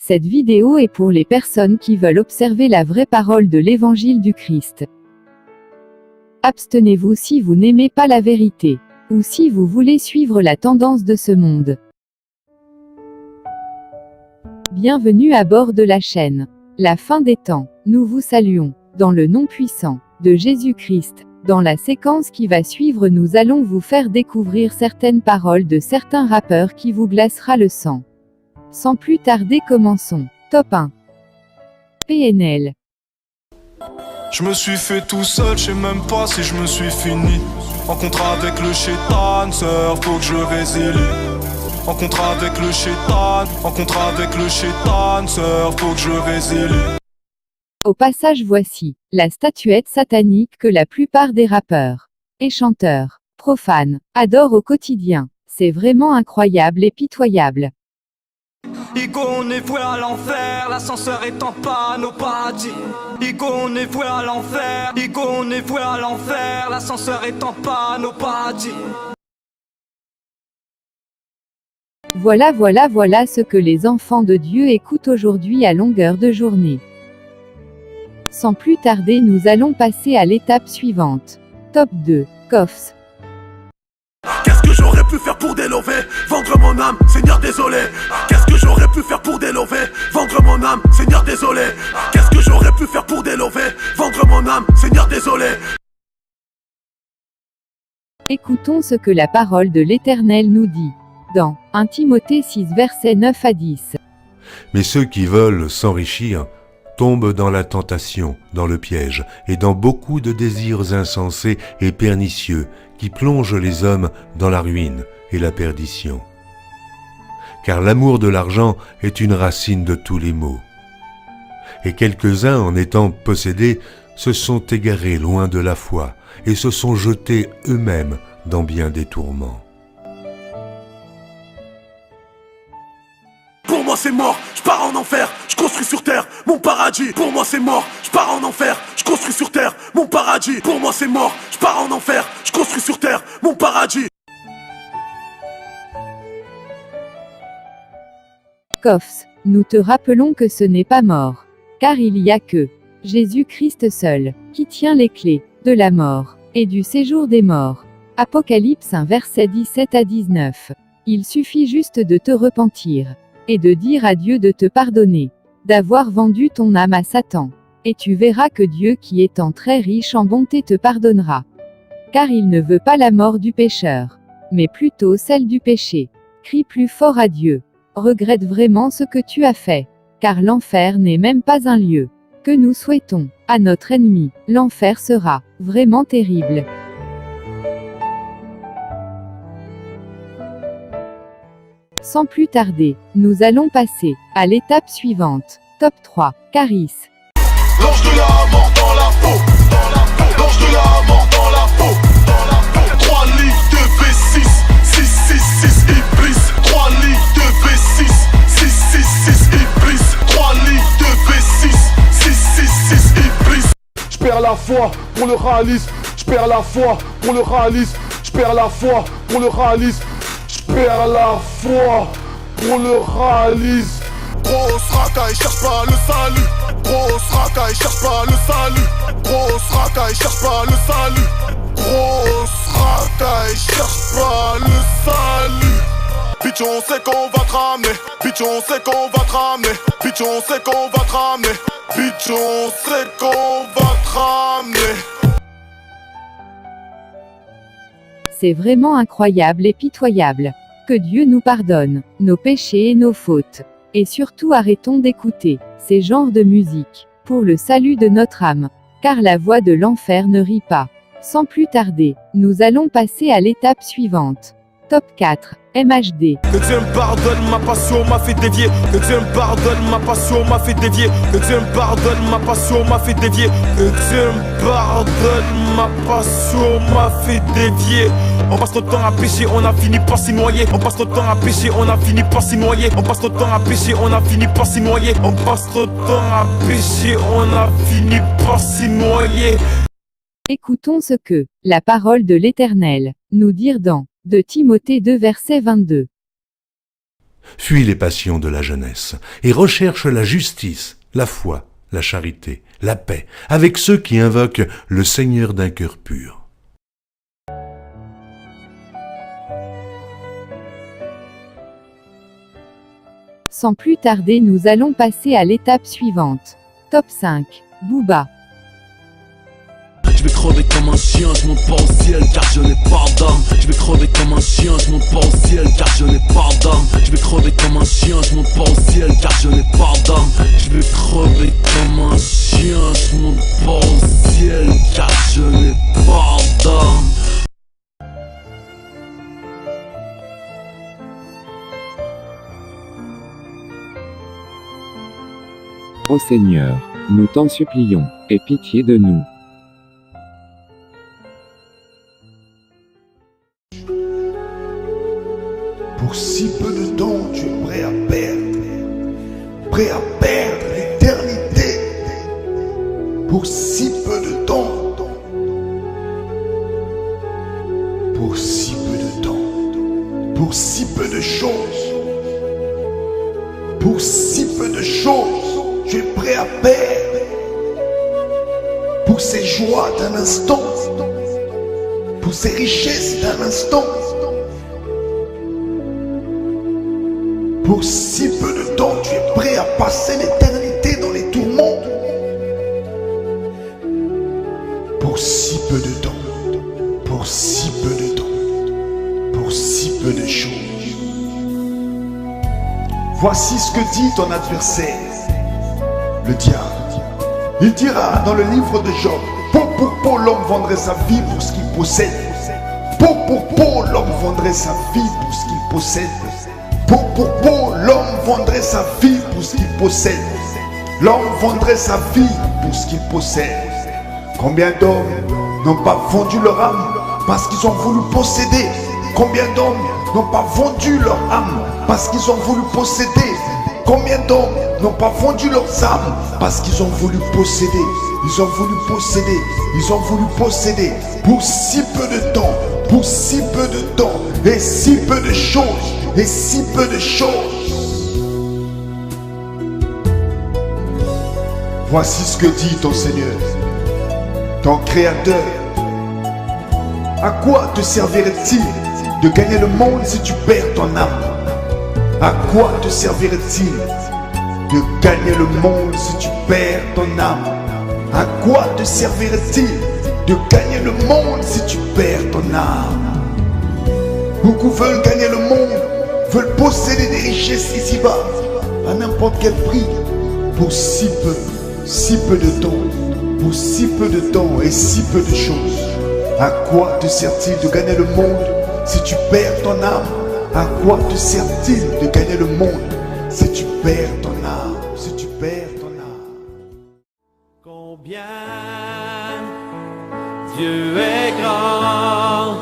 Cette vidéo est pour les personnes qui veulent observer la vraie parole de l'Évangile du Christ. Abstenez-vous si vous n'aimez pas la vérité, ou si vous voulez suivre la tendance de ce monde. Bienvenue à bord de la chaîne La fin des temps. Nous vous saluons, dans le nom puissant de Jésus-Christ. Dans la séquence qui va suivre, nous allons vous faire découvrir certaines paroles de certains rappeurs qui vous glacera le sang. Sans plus tarder, commençons. Top 1. PNL. Je me suis fait tout seul, je sais même pas si je me suis fini. En contrat avec le chétan, sœur, faut que je résilie. En contrat avec le chétan, sœur, faut que je résilie. Au passage, voici la statuette satanique que la plupart des rappeurs et chanteurs profanes adorent au quotidien. C'est vraiment incroyable et pitoyable. Igo, on est voué à l'enfer, l'ascenseur est en panne au paradis. Igo, on est voué à l'enfer, l'ascenseur est en panne au paradis. Voilà ce que les enfants de Dieu écoutent aujourd'hui à longueur de journée. Sans plus tarder, nous allons passer à l'étape suivante. Top 2. Coffs. Qu'est-ce que j'aurais pu faire pour délover, vendre mon âme, Seigneur désolé. Qu'est-ce que j'aurais pu faire pour délover, vendre mon âme, Seigneur désolé. Qu'est-ce que j'aurais pu faire pour délover, vendre mon âme, Seigneur désolé. Écoutons ce que la parole de l'Éternel nous dit. Dans 1 Timothée 6 versets 9 à 10. Mais ceux qui veulent s'enrichir tombent dans la tentation, dans le piège, et dans beaucoup de désirs insensés et pernicieux qui plongent les hommes dans la ruine et la perdition. Car l'amour de l'argent est une racine de tous les maux. Et quelques-uns, en étant possédés, se sont égarés loin de la foi et se sont jetés eux-mêmes dans bien des tourments. Pour moi c'est mort, je pars en enfer, je construis sur terre mon paradis. Pour moi c'est mort, je pars en enfer, je construis sur terre mon paradis. Pour moi c'est mort, je pars en enfer, je construis sur terre mon paradis. Coffs, nous te rappelons que ce n'est pas mort, car il y a que Jésus-Christ seul, qui tient les clés de la mort et du séjour des morts. Apocalypse 1 versets 17 à 19. Il suffit juste de te repentir et de dire à Dieu de te pardonner, d'avoir vendu ton âme à Satan, et tu verras que Dieu, qui étant très riche en bonté, te pardonnera. Car il ne veut pas la mort du pécheur, mais plutôt celle du péché. Crie plus fort à Dieu. Regrette vraiment ce que tu as fait, car l'enfer n'est même pas un lieu que nous souhaitons à notre ennemi. L'enfer sera vraiment terrible. Sans plus tarder, nous allons passer à l'étape suivante. Top 3. Caris. L'ange de la mort dans la peau, l'ange de la mort dans la peau. 3 livres de V6, 666 Iblis. 3 livres de V6, 666 Iblis. 3 livres de V6, 666 Iblis. J'perds la foi pour le réalisme, j'perds la foi pour le réalisme, j'perds la foi pour le réalisme. J'perds la foi pour le réalisme. Grosse racaille, cherche pas le salut. Grosse racaille, cherche pas le salut. Grosse racaille, cherche pas le salut. Grosse racaille, cherche pas le salut. Bitch, on sait qu'on va te ramener. Bitch, on sait qu'on va te ramener. Bitch, on sait qu'on va te ramener. Bitch, on sait qu'on va te ramener. C'est vraiment incroyable et pitoyable. Que Dieu nous pardonne nos péchés et nos fautes. Et surtout arrêtons d'écouter ces genres de musique pour le salut de notre âme. Car la voix de l'enfer ne rit pas. Sans plus tarder, nous allons passer à l'étape suivante. Top 4. MHD. Que Dieu me pardonne, ma passion m'a fait dévier. Que Dieu me pardonne, ma passion m'a fait dévier. Que Dieu me pardonne, ma passion m'a fait dévier. Que Dieu me pardonne, ma passion m'a fait dévier. On passe notre temps à pécher, on a fini par s'y noyer. On passe notre temps à pécher, on a fini par s'y noyer. On passe notre temps à pécher, on a fini par s'y noyer. On passe notre temps à pécher, on a fini par s'y noyer. Écoutons ce que la parole de l'Éternel nous dit dans 2 Timothée 2 verset 22. Fuis les passions de la jeunesse et recherche la justice, la foi, la charité, la paix, avec ceux qui invoquent le Seigneur d'un cœur pur. Sans plus tarder, nous allons passer à l'étape suivante. Top 5. Booba. Je vais crever comme un chien, je monte pas au ciel car je n'ai pas d'âme. Je vais crever comme un chien, je monte pas au ciel car je n'ai pas d'âme. Je vais crever comme un chien, je monte pas au ciel car je n'ai pas d'âme. Je vais crever comme un chien, je monte pas au ciel car je n'ai pas d'âme. Ô Seigneur, nous t'en supplions, aie pitié de nous. Pour si peu de temps, tu es prêt à perdre l'éternité. Pour si peu de temps, pour si peu de temps, pour si peu de choses, pour si peu de choses, tu es prêt à perdre. Pour ces joies d'un instant, pour ces richesses d'un instant. Pour si peu de temps, tu es prêt à passer l'éternité dans les tourments. Pour si peu de temps, pour si peu de temps, pour si peu de choses. Voici ce que dit ton adversaire, le diable. Il dira dans le livre de Job, peau pour peau, l'homme vendrait sa vie pour ce qu'il possède. Peau pour peau, l'homme vendrait sa vie pour ce qu'il possède. Peau pour peau, l'homme vendrait sa vie pour ce qu'il possède. L'homme vendrait sa vie pour ce qu'il possède. Combien d'hommes n'ont pas vendu leur âme parce qu'ils ont voulu posséder? Combien d'hommes n'ont pas vendu leur âme parce qu'ils ont voulu posséder? Combien d'hommes n'ont pas vendu leurs âmes parce qu'ils ont voulu posséder? Ils ont voulu posséder, ils ont voulu posséder pour si peu de temps, pour si peu de temps et si peu de choses. Et si peu de choses. Voici ce que dit ton Seigneur, ton Créateur. À quoi te servirait-il de gagner le monde si tu perds ton âme? À quoi te servirait-il de gagner le monde si tu perds ton âme? À quoi te servirait-il de gagner le monde si tu perds ton âme? Beaucoup veulent gagner le monde, veulent posséder des richesses ici-bas, à n'importe quel prix, pour si peu de temps, pour si peu de temps et si peu de choses. À quoi te sert-il de gagner le monde si tu perds ton âme? À quoi te sert-il de gagner le monde si tu perds ton âme? Si tu perds ton âme. Combien Dieu est grand,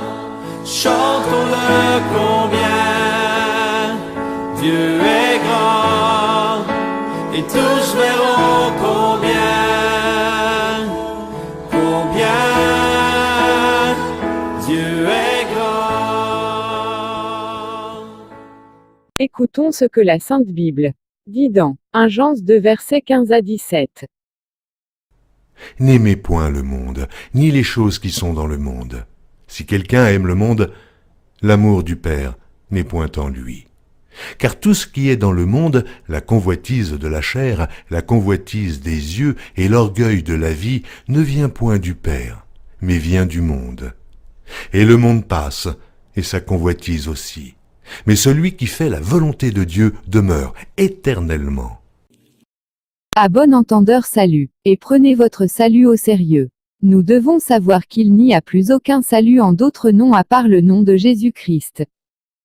chantons-le combien. Dieu est grand, et tous verront combien, combien Dieu est grand. Écoutons ce que la Sainte Bible dit dans 1 Jean 2 versets 15 à 17. N'aimez point le monde, ni les choses qui sont dans le monde. Si quelqu'un aime le monde, l'amour du Père n'est point en lui. Car tout ce qui est dans le monde, la convoitise de la chair, la convoitise des yeux et l'orgueil de la vie, ne vient point du Père, mais vient du monde. Et le monde passe, et sa convoitise aussi. Mais celui qui fait la volonté de Dieu demeure éternellement. À bon entendeur salut, et prenez votre salut au sérieux. Nous devons savoir qu'il n'y a plus aucun salut en d'autres noms à part le nom de Jésus-Christ.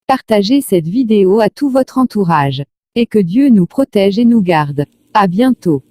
Partagez cette vidéo à tout votre entourage. Et que Dieu nous protège et nous garde. À bientôt.